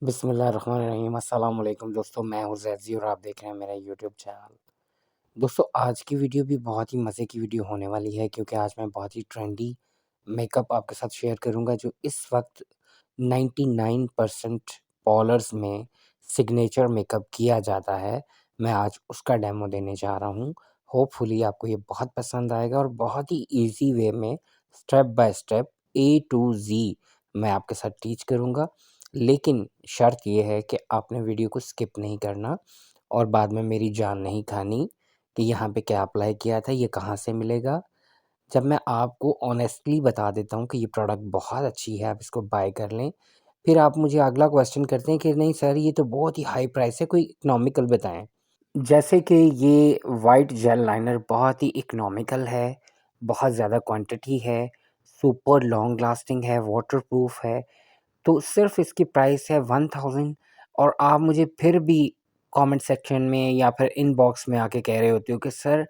बिस्मिल्लाहिर्रहमानिर्रहीम अस्सलाम वालेकुम दोस्तों, मैं हूं ज़ैज़ी और आप देख रहे हैं मेरा यूट्यूब चैनल। दोस्तों आज की वीडियो भी बहुत ही मज़े की वीडियो होने वाली है क्योंकि आज मैं बहुत ही ट्रेंडी मेकअप आपके साथ शेयर करूंगा जो इस वक्त 99% पार्लर्स में सिग्नेचर मेकअप किया जाता है। मैं आज उसका डेमो देने जा रहा हूं। होपफुली आपको ये बहुत पसंद आएगा और बहुत ही ईजी वे में step by step A to Z मैं आपके साथ टीच करूंगा। लेकिन शर्त ये है कि आपने वीडियो को स्किप नहीं करना और बाद में मेरी जान नहीं खानी कि यहाँ पे क्या अप्लाई किया था, ये कहाँ से मिलेगा। जब मैं आपको ऑनेस्टली बता देता हूँ कि ये प्रोडक्ट बहुत अच्छी है, आप इसको बाय कर लें, फिर आप मुझे अगला क्वेश्चन करते हैं कि नहीं सर ये तो बहुत ही हाई प्राइस है, कोई इकोनॉमिकल बताएँ। जैसे कि ये वाइट जेल लाइनर बहुत ही इकोनॉमिकल है, बहुत ज़्यादा क्वांटिटी है, सुपर लॉन्ग लास्टिंग है, वाटरप्रूफ है। तो सिर्फ़ इसकी प्राइस है 1000 और आप मुझे फिर भी कमेंट सेक्शन में या फिर इनबॉक्स में आके कह रहे होते हो कि सर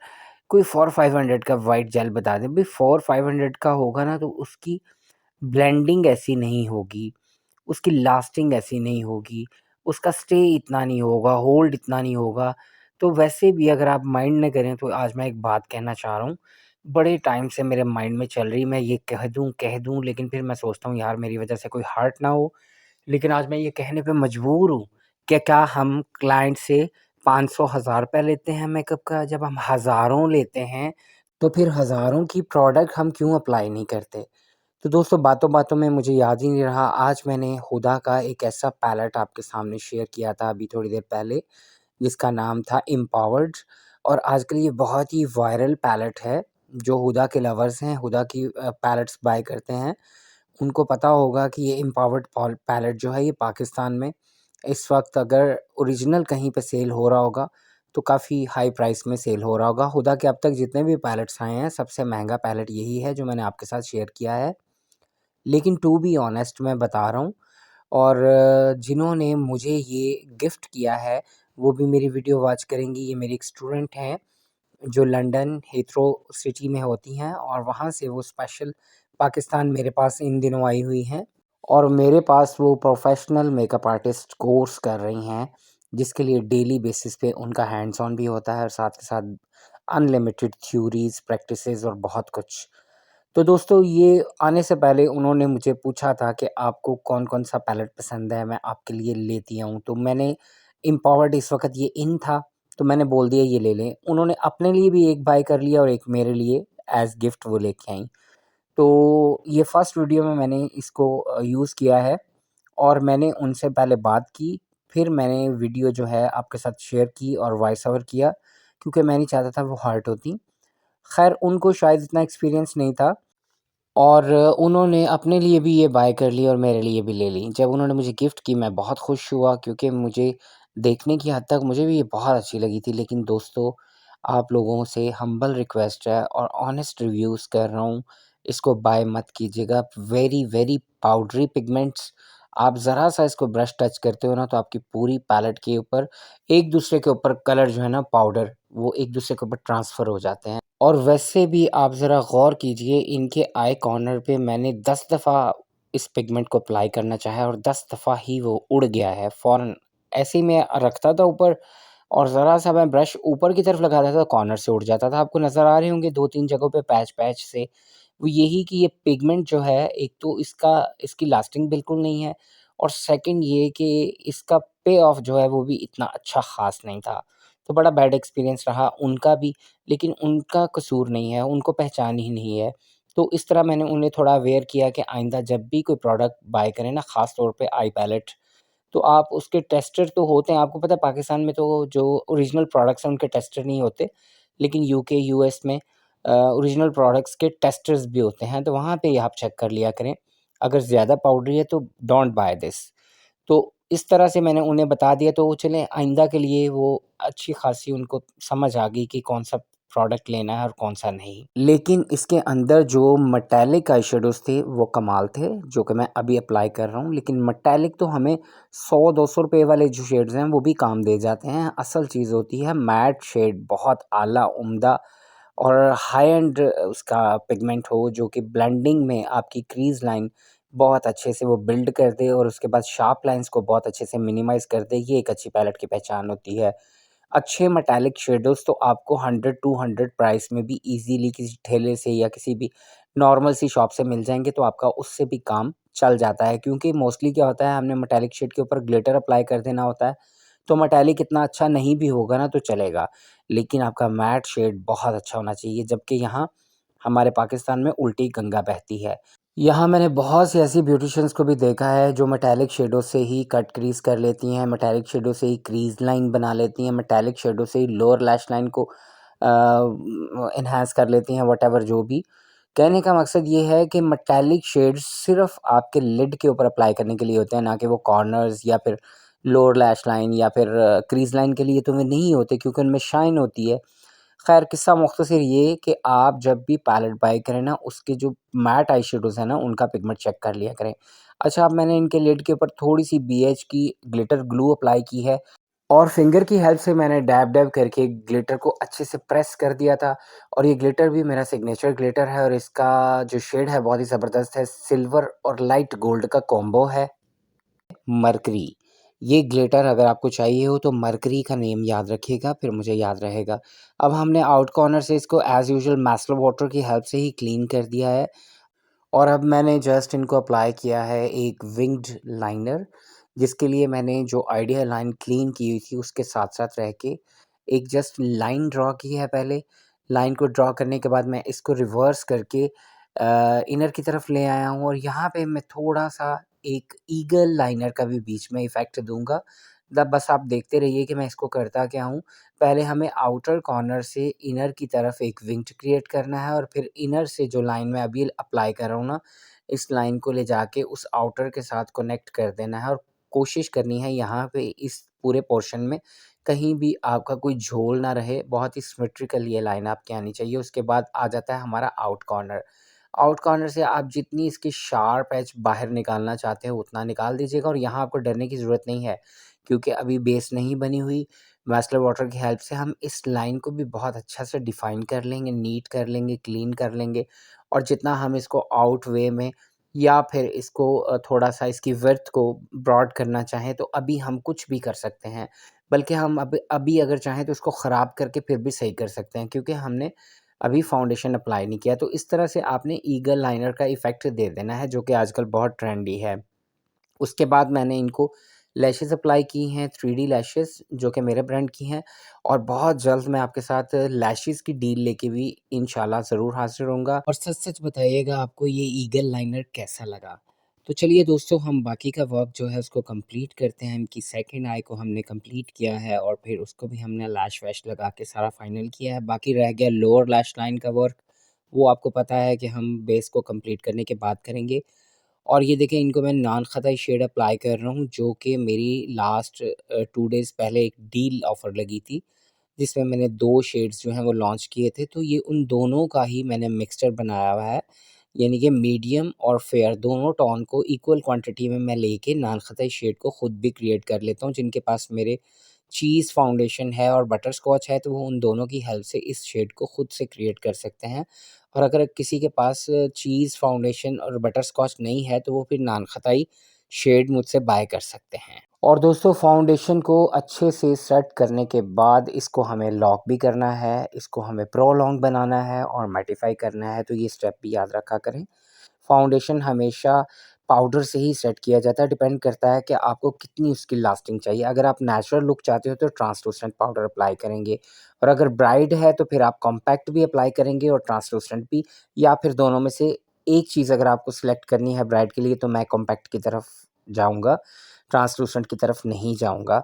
कोई 4-500 का वाइट जेल बता दें। भई 4-500 का होगा ना तो उसकी ब्लेंडिंग ऐसी नहीं होगी, उसकी लास्टिंग ऐसी नहीं होगी, उसका स्टे इतना नहीं होगा, होल्ड इतना नहीं होगा। तो वैसे भी अगर आप माइंड ना करें तो आज मैं एक बात कहना चाह रहा हूँ, बड़े टाइम से मेरे माइंड में चल रही, मैं ये कह दूँ लेकिन फिर मैं सोचता हूँ यार मेरी वज़ह से कोई हर्ट ना हो। लेकिन आज मैं ये कहने पे मजबूर हूँ कि क्या हम क्लाइंट से 500 हज़ार रुपए लेते हैं मेकअप का, जब हम हज़ारों लेते हैं, तो फिर हज़ारों की प्रोडक्ट हम क्यों अप्लाई नहीं करते? तो दोस्तों बातों-बातों में मुझे याद ही नहीं रहा, आज मैंने हुडा का एक ऐसा पैलेट आपके सामने शेयर किया था अभी थोड़ी देर पहले, जिसका नाम था एम्पावर्ड और आजकल ये बहुत ही वायरल पैलेट है। जो हुडा के लवर्स हैं, हुडा की पैलेट्स बाय करते हैं, उनको पता होगा कि ये एम्पावर्ड पॉल पैलेट जो है ये पाकिस्तान में इस वक़्त अगर ओरिजिनल कहीं पे सेल हो रहा होगा, तो काफ़ी हाई प्राइस में सेल हो रहा होगा। हुडा के अब तक जितने भी पैलेट्स आए हैं, सबसे महँगा पैलेट यही है जो मैंने आपके साथ शेयर किया है। लेकिन टू बी ऑनेस्ट मैं बता रहा हूँ और जिन्होंने मुझे ये गिफ्ट किया है, वो भी मेरी वीडियो वॉच करेंगी। ये मेरी एक स्टूडेंट हैं, जो लंदन हीथ्रो सिटी में होती हैं और वहाँ से वो स्पेशल पाकिस्तान मेरे पास इन दिनों आई हुई हैं और मेरे पास वो प्रोफ़ेशनल मेकअप आर्टिस्ट कोर्स कर रही हैं, जिसके लिए डेली बेसिस पे उनका हैंड्स ऑन भी होता है और साथ के साथ अनलिमिटेड थ्योरीज़, प्रैक्टिसेज़ और बहुत कुछ। तो दोस्तों ये आने से पहले उन्होंने मुझे पूछा था कि आपको कौन-कौन सा पैलेट पसंद है, मैं आपके लिए लेती आऊँ। तो मैंने एम्पावर्ड इस वक़्त ये इन था, तो मैंने बोल दिया ये ले लें। उन्होंने अपने लिए भी एक बाय कर लिया और एक मेरे लिए एज़ गिफ्ट वो लेके आईं। तो ये फर्स्ट वीडियो में मैंने इसको यूज़ किया है और मैंने उनसे पहले बात की, फिर मैंने वीडियो जो है आपके साथ शेयर की और वॉइस ओवर किया, क्योंकि मैं नहीं चाहता था वो हर्ट होतीं। ख़ैर उनको शायद इतना एक्सपीरियंस नहीं था और उन्होंने अपने लिए भी ये बाय कर ली और मेरे लिए भी ले ली। जब उन्होंने मुझे गिफ्ट की मैं बहुत खुश हुआ क्योंकि मुझे देखने की हद तक मुझे भी ये बहुत अच्छी लगी थी। लेकिन दोस्तों आप लोगों से हम्बल रिक्वेस्ट है और ऑनेस्ट रिव्यूज़ कर रहा हूँ, इसको बाय मत कीजिएगा। वेरी, वेरी पाउडरी पिगमेंट्स, आप ज़रा-सा इसको ब्रश टच करते हो ना तो आपकी पूरी पैलेट के ऊपर एक-दूसरे के ऊपर कलर जो है ना पाउडर, वो एक-दूसरे के ऊपर ट्रांसफ़र हो जाते हैं। और वैसे भी आप ज़रा गौर कीजिए, इनके आई कॉर्नर पे मैंने 10 दफ़ा इस पिगमेंट को अप्लाई करना चाहा और 10 दफ़ा ही वो उड़ गया है फ़ौरन। ऐसे ही मैं रखता था ऊपर और ज़रा-सा मैं ब्रश ऊपर की तरफ लगाता था, कॉर्नर से उड़ जाता था। आपको नज़र आ रहे होंगे 2-3 जगहों पे पैच-पैच से। वो यही कि ये पिगमेंट जो है, एक तो इसकी लास्टिंग बिल्कुल नहीं है और सेकंड ये कि इसका पे ऑफ जो है वो भी इतना अच्छा ख़ास नहीं था। तो बड़ा बैड एक्सपीरियंस रहा उनका भी, लेकिन उनका कसूर नहीं है, उनको पहचान ही नहीं है। तो इस तरह मैंने उन्हें थोड़ा अवेयर किया कि आइंदा जब भी कोई प्रोडक्ट बाय करें ना, ख़ास तौर पे आई पैलेट, तो आप उसके टेस्टर तो होते हैं, आपको पता है पाकिस्तान में तो जो ओरिजिनल प्रोडक्ट्स हैं उनके टेस्टर नहीं होते, लेकिन यूके, यूएस में ओरिजिनल प्रोडक्ट्स के टेस्टर्स भी होते हैं, तो वहाँ पे आप चेक कर लिया करें। अगर ज़्यादा पाउडरी है तो डोंट बाय दिस। तो इस तरह से मैंने उन्हें बता दिया तो वो चलें आइंदा के लिए वो अच्छी खासी उनको समझ आ गई कि कौन-सा प्रोडक्ट लेना है और कौन-सा नहीं। लेकिन इसके अंदर जो मेटालिक आई शेडोज़ थे वो कमाल थे, जो कि मैं अभी अप्लाई कर रहा हूँ। लेकिन मेटालिक तो हमें 100-200 रुपए वाले जो शेड्स हैं वो भी काम दे जाते हैं। असल चीज़ होती है मैट शेड, बहुत आला, उम्दा और हाई एंड उसका पिगमेंट हो जो कि ब्लेंडिंग में आपकी क्रीज़ लाइन बहुत अच्छे से वो बिल्ड कर दे और उसके बाद शार्प लाइन्स को बहुत अच्छे से मिनिमाइज़ कर दे, ये एक अच्छी पैलेट की पहचान होती है। अच्छे मेटालिक शेडोज़ तो आपको 100-200 प्राइस में भी ईज़िली किसी ठेले से या किसी भी नॉर्मल सी शॉप से मिल जाएँगे, तो आपका उससे भी काम चल जाता है। क्योंकि मोस्टली क्या होता है, हमने मेटालिक शेड के ऊपर ग्लिटर अप्लाई कर देना होता है, तो मेटालिक इतना अच्छा नहीं भी होगा ना तो चलेगा, लेकिन आपका मैट शेड बहुत अच्छा होना चाहिए। जबकि यहाँ हमारे पाकिस्तान में उल्टी गंगा बहती है। यहाँ मैंने बहुत सी ऐसी ब्यूटीशियंस को भी देखा है जो मेटालिक शेडो से ही कट क्रीज़ कर लेती हैं, मेटालिक शेडो से ही क्रीज़ लाइन बना लेती हैं, मेटालिक शेडो से ही लोअर लैश लाइन को एनहांस कर लेती हैं, व्हाटएवर जो भी। कहने का मकसद ये है कि मेटालिक शेड्स सिर्फ़ आपके लिड के ऊपर अप्लाई करने के लिए होते हैं, ना कि वो कॉर्नर्स या फिर लोअर लैश लाइन या फिर क्रीज़ लाइन के लिए तो वे नहीं होते, क्योंकि उनमें शाइन होती है। ख़ैर किस्सा मुख़्तसर ये कि आप जब भी पैलेट बाय करें ना, उसके जो मैट आई शेडोज़ हैं ना, उनका पिगमेंट चेक कर लिया करें। अच्छा, अब मैंने इनके लिड के ऊपर थोड़ी-सी बीएच की ग्लिटर ग्लू अप्लाई की है और फिंगर की हेल्प से मैंने डैब-डैब करके ग्लिटर को अच्छे से प्रेस कर दिया था और ये ग्लिटर भी मेरा सिग्नेचर ग्लिटर है और इसका जो शेड है बहुत ही ज़बरदस्त है, सिल्वर और लाइट गोल्ड का कॉम्बो है। मरकरी, ये ग्लिटर अगर आपको चाहिए हो तो मरकरी का नेम याद रखिएगा, फिर मुझे याद रहेगा। अब हमने आउट कॉर्नर से इसको एज़ यूजुअल मैस्लो वाटर की हेल्प से ही क्लीन कर दिया है और अब मैंने जस्ट इनको अप्लाई किया है एक विंग्ड लाइनर, जिसके लिए मैंने जो आइडिया लाइन क्लीन की हुई थी उसके साथ-साथ रह के एक जस्ट लाइन ड्रॉ की है पहले। लाइन को ड्रॉ करने के बाद मैं इसको रिवर्स करके इनर की तरफ ले आया हूँ और यहाँ पे मैं थोड़ा-सा एक ईगल लाइनर का भी बीच में इफ़ेक्ट दूँगा। बस आप देखते रहिए कि मैं इसको करता क्या हूँ। पहले हमें आउटर कॉर्नर से इनर की तरफ एक विंग्ड क्रिएट करना है और फिर इनर से जो लाइन मैं अभी अप्लाई कर रहा हूँ ना, इस लाइन को ले जाके उस आउटर के साथ कनेक्ट कर देना है और कोशिश करनी है यहाँ पे इस पूरे पोर्शन में कहीं भी आपका कोई झोल ना रहे, बहुत ही सिमेट्रिकल ये लाइन आपकी आनी चाहिए। उसके बाद आ जाता है हमारा आउट कॉर्नर। आउट कॉर्नर से आप जितनी इसकी शार्प एज बाहर निकालना चाहते हो उतना निकाल दीजिएगा और यहाँ आपको डरने की ज़रूरत नहीं है, क्योंकि अभी बेस नहीं बनी हुई। मास्टर वाटर की हेल्प से हम इस लाइन को भी बहुत अच्छा से डिफ़ाइन कर लेंगे, नीट कर लेंगे, क्लीन कर लेंगे और जितना हम इसको आउट वे में या फिर इसको थोड़ा-सा इसकी विड्थ को ब्रॉड करना चाहें तो अभी हम कुछ भी कर सकते हैं। बल्कि हम अभी अगर चाहें तो उसको ख़राब करके फिर भी सही कर सकते हैं, क्योंकि हमने अभी फाउंडेशन अप्लाई नहीं किया। तो इस तरह से आपने ईगल लाइनर का इफ़ेक्ट दे देना है, जो कि आजकल बहुत ट्रेंडी है। उसके बाद मैंने इनको लैशेज़ अप्लाई की हैं, 3D लैशेज़ जो कि मेरे ब्रांड की हैं और बहुत जल्द मैं आपके साथ लैशेज़ की डील लेके भी इंशाल्लाह ज़रूर हाज़िर होऊँगा और सच-सच बताइएगा आपको ये ईगल लाइनर कैसा लगा। तो चलिए दोस्तों, हम बाकी का वर्क जो है उसको कंप्लीट करते हैं। इनकी सेकंड आई को हमने कंप्लीट किया है और फिर उसको भी हमने लैश वैश लगा के सारा फाइनल किया है। बाकी रह गया लोअर लैश लाइन का वर्क, वो आपको पता है कि हम बेस को कंप्लीट करने के बाद करेंगे। और ये देखें, इनको मैं नान ख़ताई शेड अप्लाई कर रहा हूँ, जो कि मेरी लास्ट 2 डेज़ पहले एक डील ऑफ़र लगी थी, जिसमें मैंने 2 शेड्स जो हैं वो लॉन्च किए थे। तो ये उन दोनों का ही मैंने मिक्सचर बनाया हुआ है, यानी कि मीडियम और फेयर दोनों टोन को इक्वल क्वांटिटी में मैं लेके नान ख़ताई शेड को खुद भी क्रिएट कर लेता हूँ। जिनके पास मेरे चीज़ फाउंडेशन है और बटरस्कॉच है, तो वो उन दोनों की हेल्प से इस शेड को खुद से क्रिएट कर सकते हैं। और अगर किसी के पास चीज़ फाउंडेशन और बटरस्कॉच नहीं है, तो वो फिर नान ख़ताई शेड मुझसे बाय कर सकते हैं। और दोस्तों, फाउंडेशन को अच्छे से सेट करने के बाद इसको हमें लॉक भी करना है, इसको हमें प्रोलॉन्ग बनाना है और मैटिफ़ाई करना है, तो ये स्टेप भी याद रखा करें। फाउंडेशन हमेशा पाउडर से ही सेट किया जाता है, डिपेंड करता है कि आपको कितनी उसकी लास्टिंग चाहिए। अगर आप नेचुरल लुक चाहते हो तो ट्रांसलूसेंट पाउडर अप्लाई करेंगे और अगर ब्राइड है तो फिर आप कॉम्पैक्ट भी अप्लाई करेंगे और ट्रांसलूसेंट भी, या फिर दोनों में से एक चीज़ अगर आपको सेलेक्ट करनी है ब्राइड के लिए तो मैं कॉम्पैक्ट की तरफ जाऊँगा, ट्रांसलूसेंट की तरफ नहीं जाऊँगा।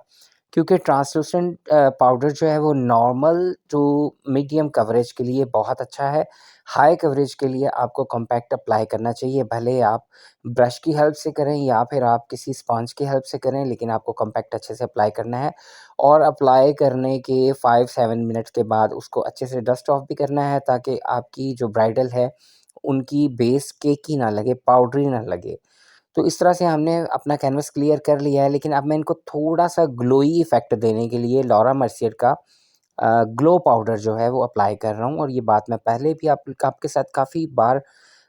क्योंकि ट्रांसलूसेंट पाउडर जो है वो नॉर्मल टू मीडियम कवरेज के लिए बहुत अच्छा है। हाई कवरेज के लिए आपको कॉम्पैक्ट अप्लाई करना चाहिए, भले आप ब्रश की हेल्प से करें या फिर आप किसी स्पंज की हेल्प से करें, लेकिन आपको कॉम्पैक्ट अच्छे से अप्लाई करना है। और अप्लाई करने के 5-7 मिनट्स के बाद उसको अच्छे से डस्ट ऑफ भी करना है, ताकि आपकी जो ब्राइडल है, उनकी बेस केकी ना लगे, पाउडरी ना लगे। तो इस तरह से हमने अपना कैनवास क्लियर कर लिया है, लेकिन अब मैं इनको थोड़ा-सा ग्लोई इफ़ेक्ट देने के लिए लॉरा मर्सियर का ग्लो पाउडर जो है वो अप्लाई कर रहा हूँ और ये बात मैं पहले भी आपके साथ काफ़ी बार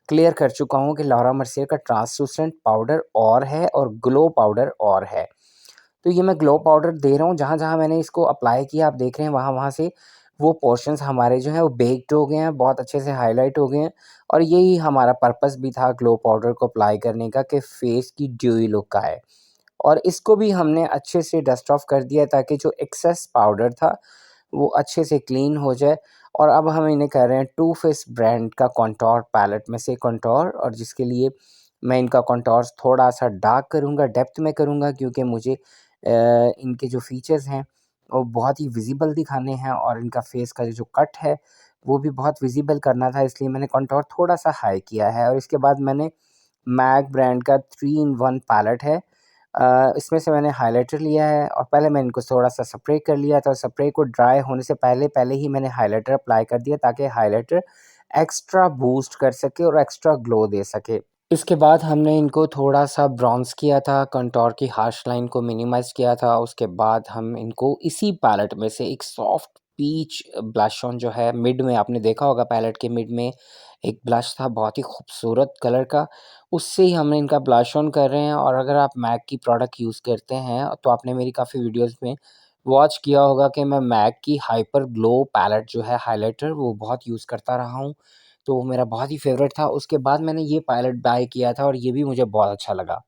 क्लियर कर चुका हूँ कि लॉरा मर्सियर का ट्रांसलूसेंट पाउडर और है और ग्लो पाउडर और है। तो ये मैं ग्लो पाउडर दे रहा हूँ, जहाँ-जहाँ मैंने इसको अप्लाई किया आप देख रहे हैं वहाँ-वहाँ से वो पोर्शंस हमारे जो हैं वो बेक्ड हो गए हैं, बहुत अच्छे से हाइलाइट हो गए हैं और यही हमारा पर्पस भी था ग्लो पाउडर को अप्लाई करने का कि फेस की ड्यूई लुक आए। और इसको भी हमने अच्छे से डस्ट ऑफ कर दिया ताकि जो एक्सेस पाउडर था, वो अच्छे से क्लीन हो जाए और अब हम इन्हें कर रहे हैं टू फेस ब्रांड का कॉन्टोर पैलेट में से कॉन्टोर और जिसके लिए मैं इनका कॉन्टोर्स थोड़ा-सा डार्क करूँगा, डेप्थ में करूँगा क्योंकि मुझे इनके जो फीचर्स हैं, वो बहुत ही विज़िबल दिखाने हैं और इनका फेस का जो कट है, वो भी बहुत विज़िबल करना था इसलिए मैंने कॉन्टोर थोड़ा-सा हाई किया है और इसके बाद मैंने मैक ब्रांड का 3 इन 1 पैलेट है। इसमें से मैंने हाइलाइटर लिया है और पहले मैं इनको थोड़ा-सा स्प्रे कर लिया था और स्प्रे को ड्राई होने से पहले ही मैंने हाइलाइटर अप्लाई कर दिया ताकि हाइलाइटर एक्स्ट्रा बूस्ट कर सके और एक्स्ट्रा ग्लो दे सके। इसके बाद हमने इनको थोड़ा-सा ब्रॉन्ज़ किया था, कंटूर की हार्श लाइन को मिनिमाइज़ किया था, उसके बाद हम इनको इसी पैलेट में से एक सॉफ्ट पीच ब्लश ऑन जो है मिड में आपने देखा होगा पैलेट के मिड में एक ब्लश था बहुत ही खूबसूरत कलर का, उससे ही हमने इनका ब्लश ऑन कर रहे हैं और अगर आप मैक की प्रोडक्ट यूज़ करते हैं, तो आपने मेरी काफ़ी वीडियोज़ में वॉच किया होगा कि मैं मैक की हाइपर ग्लो पैलेट जो है हाइलाइटर वो बहुत यूज़ करता रहा हूँ। तो वो मेरा बहुत ही फ़ेवरेट था। उसके बाद मैंने ये पायलट बाय किया था और ये भी मुझे बहुत अच्छा लगा।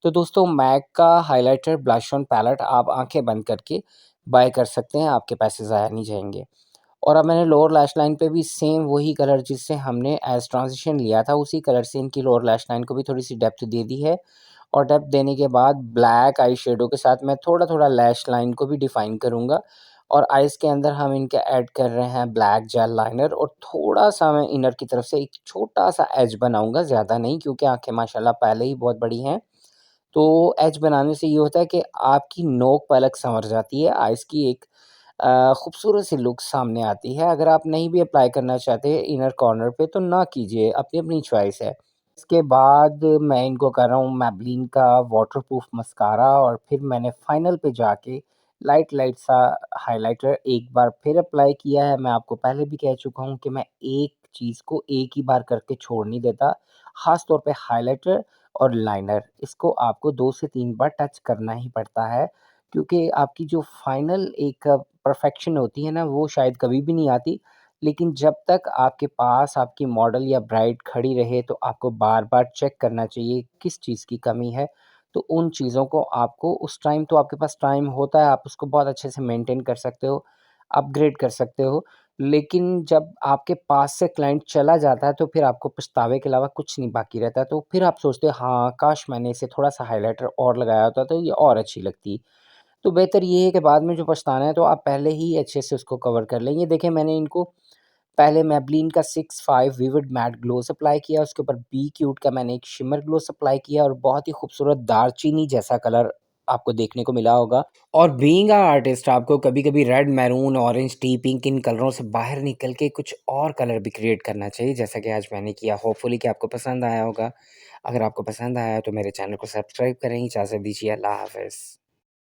तो दोस्तों मैक का हाइलाइटर ब्लश ऑन पैलेट आप आँखें बंद करके बाय कर सकते हैं, आपके पैसे ज़ाया नहीं जाएँगे। और अब मैंने लोअर लैश लाइन पे भी सेम वही कलर जिससे हमने एज़ ट्रांज़िशन लिया था, उसी कलर से इनकी लोअर लैश लाइन को भी थोड़ी-सी डेप्थ दे दी है। और डेप्थ देने के बाद ब्लैक आई शेडो के साथ मैं थोड़ा-थोड़ा लैश लाइन को भी डिफ़ाइन करूँगा और आइज़ के अंदर हम इनके ऐड कर रहे हैं ब्लैक जेल लाइनर और थोड़ा-सा मैं इनर की तरफ से एक छोटा-सा एज बनाऊँगा, ज़्यादा नहीं क्योंकि आँखें माशाल्लाह पहले ही बहुत बड़ी हैं। तो एज बनाने से ये होता है कि आपकी नोक पलक संवर जाती है, आइज़ की एक खूबसूरत सी लुक सामने आती है। अगर आप नहीं भी अप्लाई करना चाहते इनर कॉर्नर पे तो ना कीजिए, अपनी-अपनी चॉइस है। इसके बाद मैं इनको कर रहा हूँ मैबलिन का वाटरप्रूफ मस्कारा और फिर मैंने फाइनल पे जाके लाइट सा हाइलाइटर एक बार फिर अप्लाई किया है। मैं आपको पहले भी कह चुका हूँ कि मैं एक चीज़ को एक ही बार करके छोड़ नहीं देता। ख़ास तौर पे हाइलाइटर और लाइनर इसको आपको 2 से 3 बार टच करना ही पड़ता है, क्योंकि आपकी जो फाइनल एक परफेक्शन होती है ना, वो शायद कभी भी नहीं आती। लेकिन जब तक आपके पास आपकी मॉडल या ब्राइड खड़ी रहे तो आपको बार-बार चेक करना चाहिए किस चीज़ की कमी है। तो उन चीज़ों को आपको उस टाइम तो आपके पास टाइम होता है, आप उसको बहुत अच्छे से मेंटेन कर सकते हो, अपग्रेड कर सकते हो। लेकिन जब आपके पास से क्लाइंट चला जाता है तो फिर आपको पछतावे के अलावा कुछ नहीं बाकी रहता। तो फिर आप सोचते हो हाँ, काश मैंने इसे थोड़ा-सा हाइलाइटर और लगाया होता तो ये और अच्छी लगती। तो बेहतर ये है कि बाद में जो पछताना है तो आप पहले ही अच्छे से उसको कवर कर लें। ये देखें मैंने इनको पहले मैबलिन का 65 विविड मैट ग्लोस अप्लाई किया, उसके ऊपर बी क्यूट का मैंने एक शिमर ग्लोस अप्लाई किया और बहुत ही खूबसूरत दारचीनी जैसा कलर आपको देखने को मिला होगा। और बीइंग अ आर्टिस्ट आपको कभी-कभी रेड, मैरून, ऑरेंज, टी पिंक इन कलरों से बाहर निकल के कुछ और कलर भी क्रिएट करना चाहिए, जैसा कि आज मैंने किया। होपफुली कि आपको पसंद आया होगा। अगर आपको पसंद आया तो मेरे चैनल को सब्सक्राइब करें। इजाज़त दीजिए। अल्लाह हाफ़िज़।